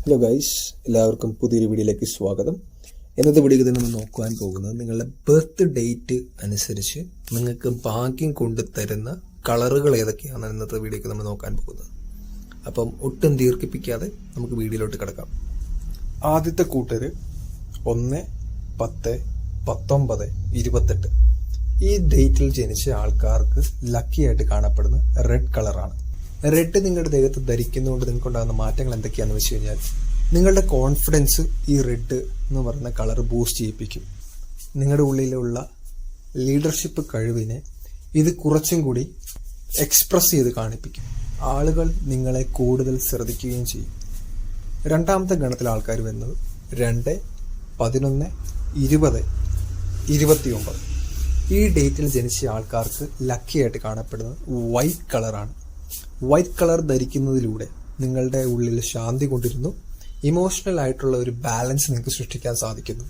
Hello guys, എല്ലാവർക്കും പുതിയൊരു വീഡിയോയിലേക്ക് സ്വാഗതം. ഇന്നത്തെ വീഡിയോയിൽ നമ്മൾ നോക്കുവാൻ പോകുന്നത് നിങ്ങളുടെ ബർത്ത് ഡേറ്റ് അനുസരിച്ച് നിങ്ങൾക്ക് ഭാഗ്യം കൊണ്ടുതരുന്ന കളറുകൾ ഏതൊക്കെയാണ് ഇന്നത്തെ വീഡിയോയ്ക്ക് നമ്മൾ നോക്കാൻ പോകുന്നത്. അപ്പം ഒട്ടും ദീർഘിപ്പിക്കാതെ നമുക്ക് വീഡിയോയിലോട്ട് കിടക്കാം. ആദ്യത്തെ കൂട്ടര് 1, 10, 19, 28 ഈ ഡേറ്റിൽ ജനിച്ച ആൾക്കാർക്ക് ലക്കി ആയിട്ട് കാണപ്പെടുന്ന റെഡ് കളറാണ്. റെഡ് നിങ്ങളുടെ ദേഹത്ത് ധരിക്കുന്നതുകൊണ്ട് നിങ്ങൾക്കുണ്ടാകുന്ന മാറ്റങ്ങൾ എന്തൊക്കെയാണെന്ന് വെച്ച് കഴിഞ്ഞാൽ, നിങ്ങളുടെ കോൺഫിഡൻസ് ഈ റെഡ് എന്ന് പറയുന്ന കളർ ബൂസ്റ്റ് ചെയ്യിപ്പിക്കും. നിങ്ങളുടെ ഉള്ളിലുള്ള ലീഡർഷിപ്പ് കഴിവിനെ ഇത് കുറച്ചും കൂടി എക്സ്പ്രസ് ചെയ്ത് കാണിപ്പിക്കും. ആളുകൾ നിങ്ങളെ കൂടുതൽ ശ്രദ്ധിക്കുകയും ചെയ്യും. രണ്ടാമത്തെ ഗണത്തിലെ ആൾക്കാർ വരുന്നത് 2, 11, 20, 29 ഈ ഡേറ്റിൽ ജനിച്ച ആൾക്കാർക്ക് ലക്കി ആയിട്ട് കാണപ്പെടുന്നത് വൈറ്റ് കളറാണ്. വൈറ്റ് കളർ ധരിക്കുന്നതിലൂടെ നിങ്ങളുടെ ഉള്ളിൽ ശാന്തി കൊണ്ടിരുന്നു ഇമോഷണൽ ആയിട്ടുള്ള ഒരു ബാലൻസ് നിങ്ങൾക്ക് സൃഷ്ടിക്കാൻ സാധിക്കുന്നു.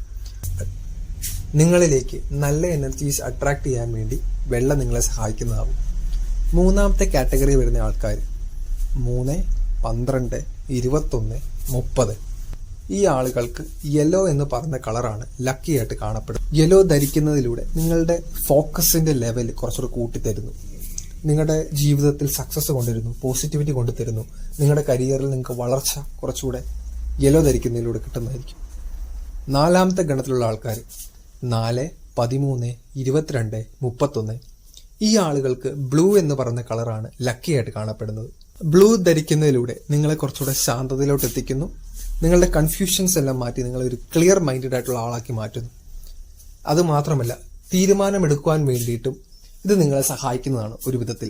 നിങ്ങളിലേക്ക് നല്ല എനർജീസ് അട്രാക്ട് ചെയ്യാൻ വേണ്ടി വെള്ളം നിങ്ങളെ സഹായിക്കുന്നതാവും. മൂന്നാമത്തെ കാറ്റഗറി വരുന്ന ആൾക്കാർ 3, 12, 21, 30 ഈ ആളുകൾക്ക് യെല്ലോ എന്ന് പറഞ്ഞ കളറാണ് ലക്കി ആയിട്ട് കാണപ്പെടുന്നത്. യെല്ലോ ധരിക്കുന്നതിലൂടെ നിങ്ങളുടെ ഫോക്കസിന്റെ ലെവൽ കുറച്ചുകൂടെ കൂട്ടിത്തരുന്നു. നിങ്ങളുടെ ജീവിതത്തിൽ സക്സസ് കൊണ്ടുവരുന്നു, പോസിറ്റിവിറ്റി കൊണ്ടുതരുന്നു. നിങ്ങളുടെ കരിയറിൽ നിങ്ങൾക്ക് വളർച്ച കുറച്ചുകൂടെ യെല്ലോ ധരിക്കുന്നതിലൂടെ കിട്ടുന്നതായിരിക്കും. നാലാമത്തെ ഗണത്തിലുള്ള ആൾക്കാർ 4, 13, 22, 31 ഈ ആളുകൾക്ക് ബ്ലൂ എന്ന് പറയുന്ന കളറാണ് ലക്കി ആയിട്ട് കാണപ്പെടുന്നത്. ബ്ലൂ ധരിക്കുന്നതിലൂടെ നിങ്ങളെ കുറച്ചുകൂടെ ശാന്തതയിലോട്ട് എത്തിക്കുന്നു. നിങ്ങളുടെ കൺഫ്യൂഷൻസ് എല്ലാം മാറ്റി നിങ്ങളെ ഒരു ക്ലിയർ മൈൻഡഡ് ആയിട്ടുള്ള ആളാക്കി മാറ്റുന്നു. അതുമാത്രമല്ല, തീരുമാനമെടുക്കുവാൻ വേണ്ടിയിട്ടും ഇത് നിങ്ങളെ സഹായിക്കുന്നതാണ് ഒരു വിധത്തിൽ.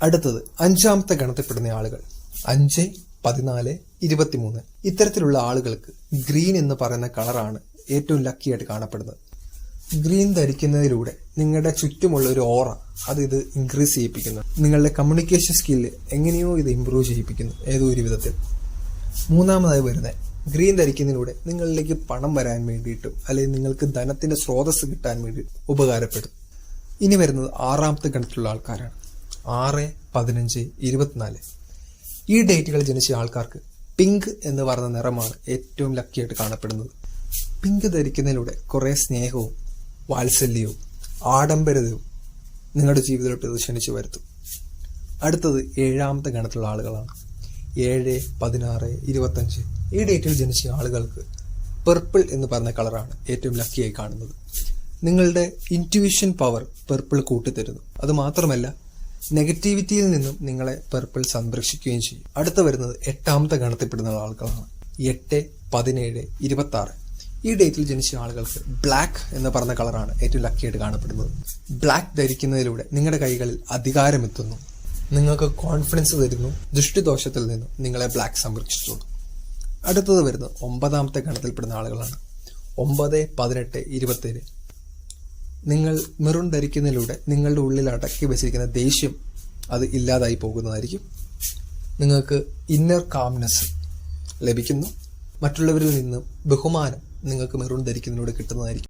അടുത്തത് അഞ്ചാമത്തെ ഗണത്തിൽപ്പെടുന്ന ആളുകൾ 5, 14, 23 ഇത്തരത്തിലുള്ള ആളുകൾക്ക് ഗ്രീൻ എന്ന് പറയുന്ന കളറാണ് ഏറ്റവും ലക്കി ആയിട്ട് കാണപ്പെടുന്നത്. ഗ്രീൻ ധരിക്കുന്നതിലൂടെ നിങ്ങളുടെ ചുറ്റുമുള്ള ഒരു ഓറ ഇത് ഇൻക്രീസ് ചെയ്യിപ്പിക്കുന്നു. നിങ്ങളുടെ കമ്മ്യൂണിക്കേഷൻ സ്കില്ല് എങ്ങനെയോ ഇത് ഇംപ്രൂവ് ചെയ്യിപ്പിക്കുന്നു ഏതോ ഒരു വിധത്തിൽ. മൂന്നാമതായി വരുന്നത് ഗ്രീൻ ധരിക്കുന്നതിലൂടെ നിങ്ങളിലേക്ക് പണം വരാൻ വേണ്ടിയിട്ടും അല്ലെങ്കിൽ നിങ്ങൾക്ക് ധനത്തിന്റെ സ്രോതസ് കിട്ടാൻ വേണ്ടി ഉപകാരപ്പെടും. ഇനി വരുന്നത് ആറാമത്തെ ഗണത്തിലുള്ള ആൾക്കാരാണ് 6, 15, 24 ഈ ഡേറ്റുകൾ ജനിച്ച ആൾക്കാർക്ക് പിങ്ക് എന്ന് പറയുന്ന നിറമാണ് ഏറ്റവും ലക്കിയായിട്ട് കാണപ്പെടുന്നത്. പിങ്ക് ധരിക്കുന്നതിലൂടെ കുറെ സ്നേഹവും വാത്സല്യവും ആഡംബരതയും നിങ്ങളുടെ ജീവിതത്തിലോട്ട് ഇത് ക്ഷണിച്ചു വരുത്തും. അടുത്തത് ഏഴാമത്തെ ഗണത്തിലുള്ള ആളുകളാണ് 7, 16, 25 ഈ ഡേറ്റിൽ ജനിച്ച ആളുകൾക്ക് പർപ്പിൾ എന്ന് പറഞ്ഞ കളറാണ് ഏറ്റവും ലക്കിയായി കാണുന്നത്. നിങ്ങളുടെ ഇൻറ്റ്യൂഷൻ പവർ പർപ്പിൾ കൂട്ടിത്തരുന്നു. അതുമാത്രമല്ല, നെഗറ്റിവിറ്റിയിൽ നിന്നും നിങ്ങളെ പർപ്പിൾ സംരക്ഷിക്കുകയും ചെയ്യും. അടുത്ത വരുന്നത് എട്ടാമത്തെ ഗണത്തിൽപ്പെടുന്ന ആളുകളാണ് 8, 17, 26 ഈ ഡേറ്റിൽ ജനിച്ച ആളുകൾക്ക് ബ്ലാക്ക് എന്ന് പറഞ്ഞ കളറാണ് ഏറ്റവും ലക്കിയായിട്ട് കാണപ്പെടുന്നത്. ബ്ലാക്ക് ധരിക്കുന്നതിലൂടെ നിങ്ങളുടെ കൈകളിൽ അധികാരം എത്തുന്നു. നിങ്ങൾക്ക് കോൺഫിഡൻസ് തരുന്നു. ദൃഷ്ടിദോഷത്തിൽ നിന്നും നിങ്ങളെ ബ്ലാക്ക് സംരക്ഷിച്ചോളൂ. അടുത്തത് വരുന്നത് 9ാമത്തെ ഗണത്തിൽപ്പെടുന്ന ആളുകളാണ് 9, 18, 27 നിങ്ങൾ മെറൂൺ ധരിക്കുന്നതിലൂടെ നിങ്ങളുടെ ഉള്ളിൽ അടക്കി വെച്ചിരിക്കുന്ന ദേഷ്യം അത് ഇല്ലാതായി പോകുന്നതായിരിക്കും. നിങ്ങൾക്ക് ഇന്നർ കാംനെസ് ലഭിക്കുന്നു. മറ്റുള്ളവരിൽ നിന്നും ബഹുമാനം നിങ്ങൾക്ക് മെറൂൺ ധരിക്കുന്നതിലൂടെ കിട്ടുന്നതായിരിക്കും.